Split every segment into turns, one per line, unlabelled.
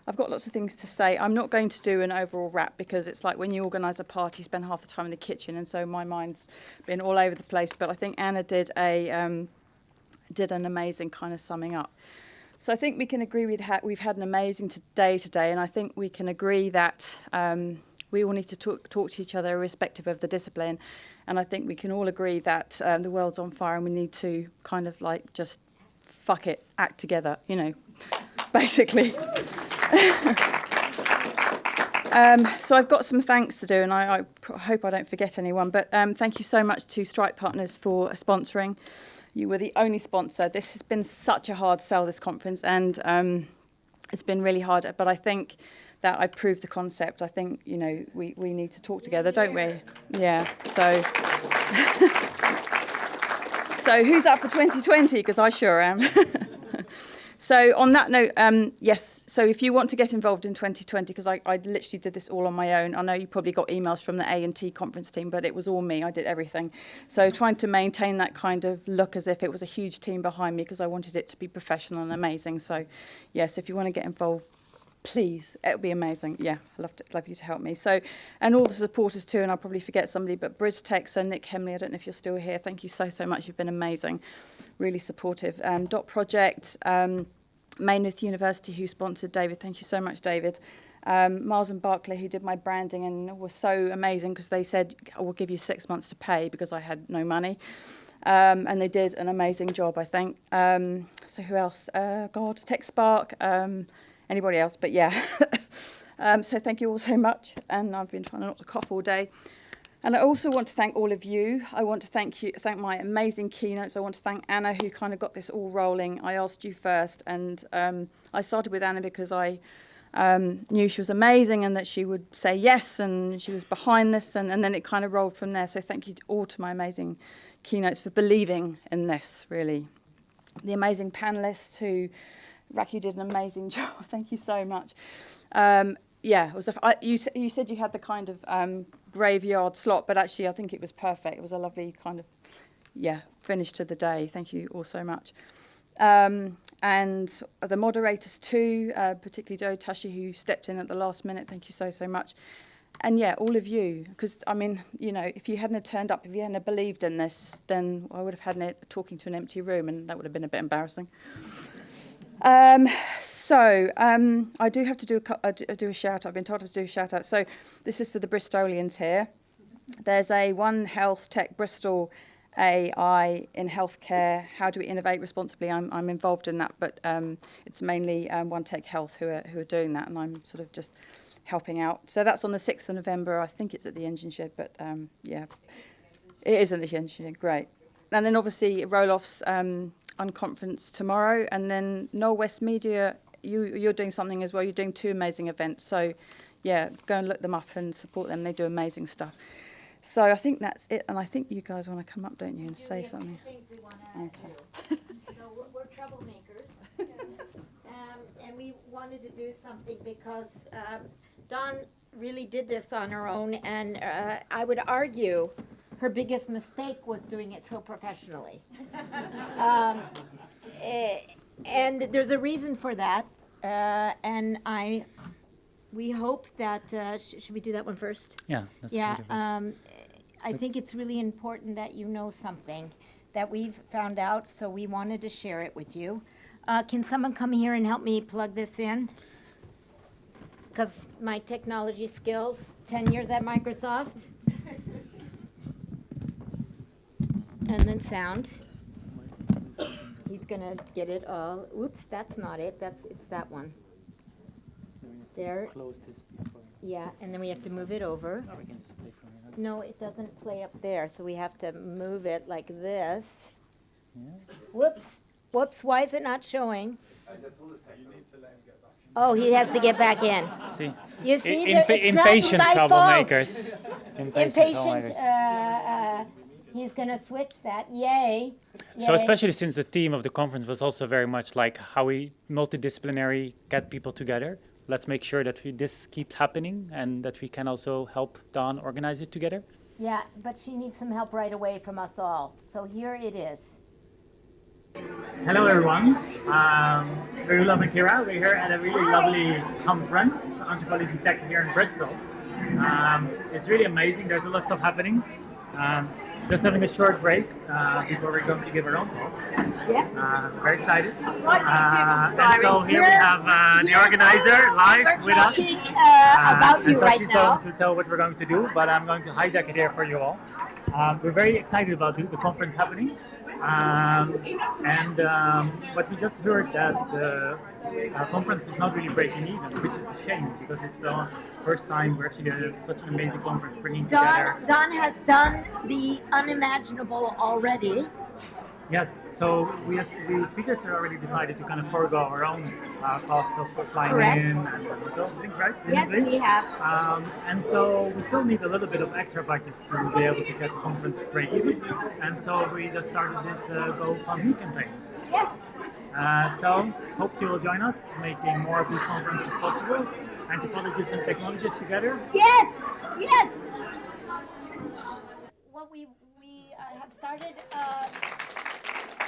I've got lots of things to say. I'm not going to do an overall wrap because it's like when you organise a party, you spend half the time in the kitchen, and so my mind's been all over the place. But I think Anna did an amazing kind of summing up. So I think we can agree we've had an amazing day today, and I think we can agree that we all need to talk to each other irrespective of the discipline. And I think we can all agree that the world's on fire and we need to kind of like just fuck it, act together, you know, basically. So I've got some thanks to do, and I hope I don't forget anyone. But thank you so much to Strike Partners for sponsoring. You were the only sponsor. This has been such a hard sell, this conference, and it's been really hard. But I think that I proved the concept. I think, you know, we need to talk together, don't we? Yeah, so... So who's up for 2020? Because I sure am. So on that note, yes, so if you want to get involved in 2020, because I literally did this all on my own. I know you probably got emails from the A&T conference team, but it was all me. I did everything. So trying to maintain that kind of look as if it was a huge team behind me, because I wanted it to be professional and amazing. So yes, if you want to get involved, please, it would be amazing. Yeah, I'd love you to help me. So, and all the supporters too, and I'll probably forget somebody, but BrizTech, so Nick Hemley, I don't know if you're still here. Thank you so much. You've been amazing, really supportive. Dot Project, Maynooth University, who sponsored David. Thank you so much, David. Miles and Barclay, who did my branding and were so amazing because they said, I will give you 6 months to pay because I had no money. And they did an amazing job, I think. So who else? TechSpark, anybody else, but yeah. So thank you all so much. And I've been trying not to cough all day. And I also want to thank all of you. I want to thank my amazing keynotes. I want to thank Anna, who kind of got this all rolling. I asked you first, and I started with Anna because I knew she was amazing and that she would say yes, and she was behind this, and then it kind of rolled from there. So thank you all to my amazing keynotes for believing in this, really. The amazing panelists who... Raki did an amazing job. Thank you so much. Yeah, it was. You said you had the kind of graveyard slot, but actually I think it was perfect. It was a lovely kind of, finish to the day. Thank you all so much. And the moderators too, particularly Joe Tashi, who stepped in at the last minute. Thank you so much. And yeah, all of you, because I mean, you know, if you hadn't turned up, if you hadn't believed in this, then I would have had talking to an empty room, and that would have been a bit embarrassing. I do have to do a shout out. I've been told to do a shout out. So this is for the Bristolians here. There's a One Health Tech Bristol AI in healthcare. How do we innovate responsibly? I'm involved in that, but it's mainly One Tech Health who are doing that, and I'm sort of just helping out. So that's on the 6th of November. I think it's at the engine shed, but it is at the engine shed. Great. And then obviously roll-offs unconference tomorrow, and then Noel West Media, you're doing something as well. You're doing 2 amazing events. So yeah, go and look them up and support them. They do amazing stuff. So I think that's it, and I think you guys want to come up, don't you, and say something?
Things we want to do. So we're troublemakers, and we wanted to do something because Dawn really did this on her own, and I would argue her biggest mistake was doing it so professionally. And there's a reason for that, and we hope that, should we do that one first?
Yeah.
I think it's really important that you know something that we've found out, so we wanted to share it with you. Can someone come here and help me plug this in? Because my technology skills, 10 years at Microsoft. And then sound. He's gonna get it all. Oops, that's not it. It's that one. There.
Close this before.
Yeah, and then we have to move it over.
We can just play from here.
No, it doesn't play up there, so we have to move it like this.
Yeah.
Whoops, why is it not showing?
You need to let him get back.
Oh, he has to get back in.
See,
You see, it's
impatient
not my
troublemakers.
fault.
Impatient
Impatient,
troublemakers.
he's gonna switch that, yay.
So
Yay.
especially since the theme of the conference was also very much like how we multidisciplinary get people together. Let's make sure that this keeps happening and that we can also help Dawn organize it together.
Yeah, but she needs some help right away from us all. So here it is.
Hello, everyone. Very lovely, Kira. We're here at a really lovely conference, Anthropology Tech here in Bristol. It's really amazing. There's a lot of stuff happening. Um, just having a short break before we're going to give our own talks.
Yeah.
Very excited.
YouTube
And so here we have the organizer live with us.
We're talking about
And
you
so
right
she's
now.
going to tell what we're going to do, but I'm going to hijack it here for you all. We're very excited about the conference happening. But we just heard that the conference is not really breaking even, which is a shame because it's the first time we're actually doing such an amazing conference, bringing together.
Don has done the unimaginable already.
Yes, so we as the speakers have already decided to kind of forego our own costs of flying
Correct.
in and those things, right?
Yes,
Didn't
we have.
And so we still need a little bit of extra budget to be able to get the conference break even. And so we just started this GoFundMe campaign.
Yes.
So hope you will join us, making more of these conferences possible. Anthropologists and technologists together.
Yes. Yes. Well, we have started.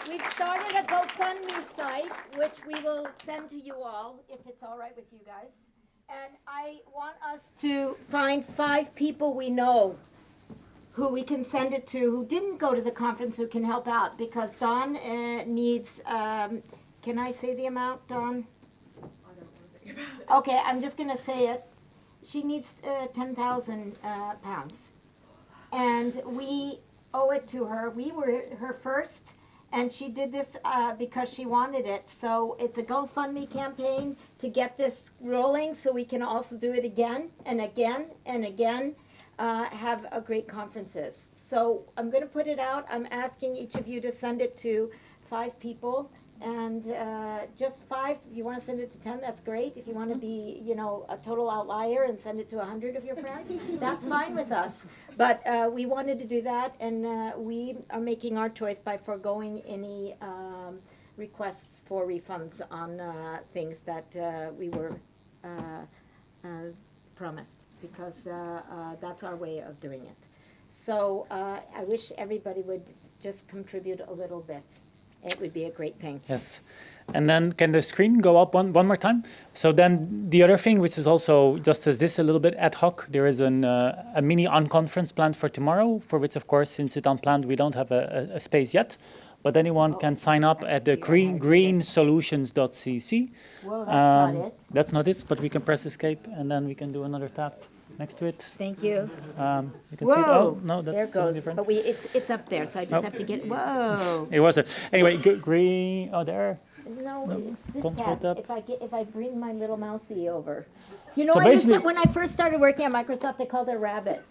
We've started a GoFundMe site, which we will send to you all, if it's all right with you guys. And I want us to find 5 people we know who we can send it to, who didn't go to the conference, who can help out, because Dawn needs, can I say the amount, Dawn? Okay, I'm just gonna say it. She needs 10,000 pounds. And we owe it to her. We were her first, and she did this because she wanted it. So it's a GoFundMe campaign to get this rolling so we can also do it again and again and again, have a great conferences. So I'm going to put it out. I'm asking each of you to send it to 5 people. And just 5, if you want to send it to 10, that's great. If you want to be, a total outlier and send it to 100 of your friends, that's fine with us. But we wanted to do that, and we are making our choice by foregoing any requests for refunds on things that we were promised, because that's our way of doing it. So I wish everybody would just contribute a little bit. It would be a great thing.
Yes. And then can the screen go up one more time? So then the other thing, which is also just as this a little bit ad hoc, there is a mini unconference planned for tomorrow, for which, of course, since it's unplanned, we don't have a space yet. But anyone can sign up at the greensolutions.cc.
Well, that's not it.
That's not it, but we can press escape and then we can do another tap next to it.
Thank you.
You can see it.
Whoa,
Oh, no, that's
there
something
goes.
different.
But it's up there, so I just have to get, whoa.
It was it. Anyway, green, oh, there.
No, it's this
control
tab.
tab.
If I bring my little mousey over.
So basically-
when I first started working at Microsoft, I called it Rabbit.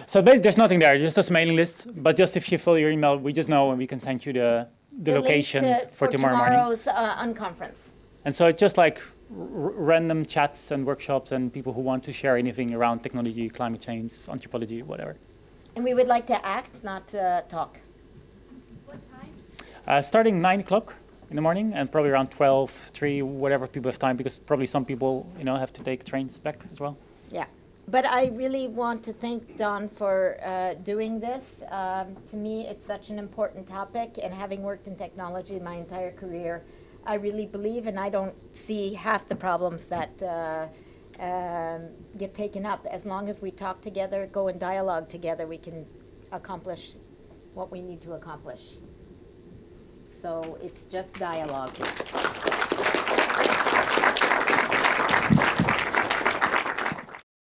So basically, there's nothing there, just a mailing list. But just if you fill your email, we just know and we can send you the
The link
location for tomorrow morning.
tomorrow's unconference.
And so it's just like random chats and workshops and people who want to share anything around technology, climate change, anthropology, whatever.
And we would like to act, not talk.
What time?
Starting 9 o'clock in the morning and probably around 12, 3, whatever people have time, because probably some people, have to take trains back as well.
Yeah. But I really want to thank Dawn for doing this. To me, it's such an important topic, and having worked in technology my entire career, I really believe, and I don't see half the problems that get taken up. As long as we talk together, go in dialogue together, we can accomplish what we need to accomplish. So it's just dialogue.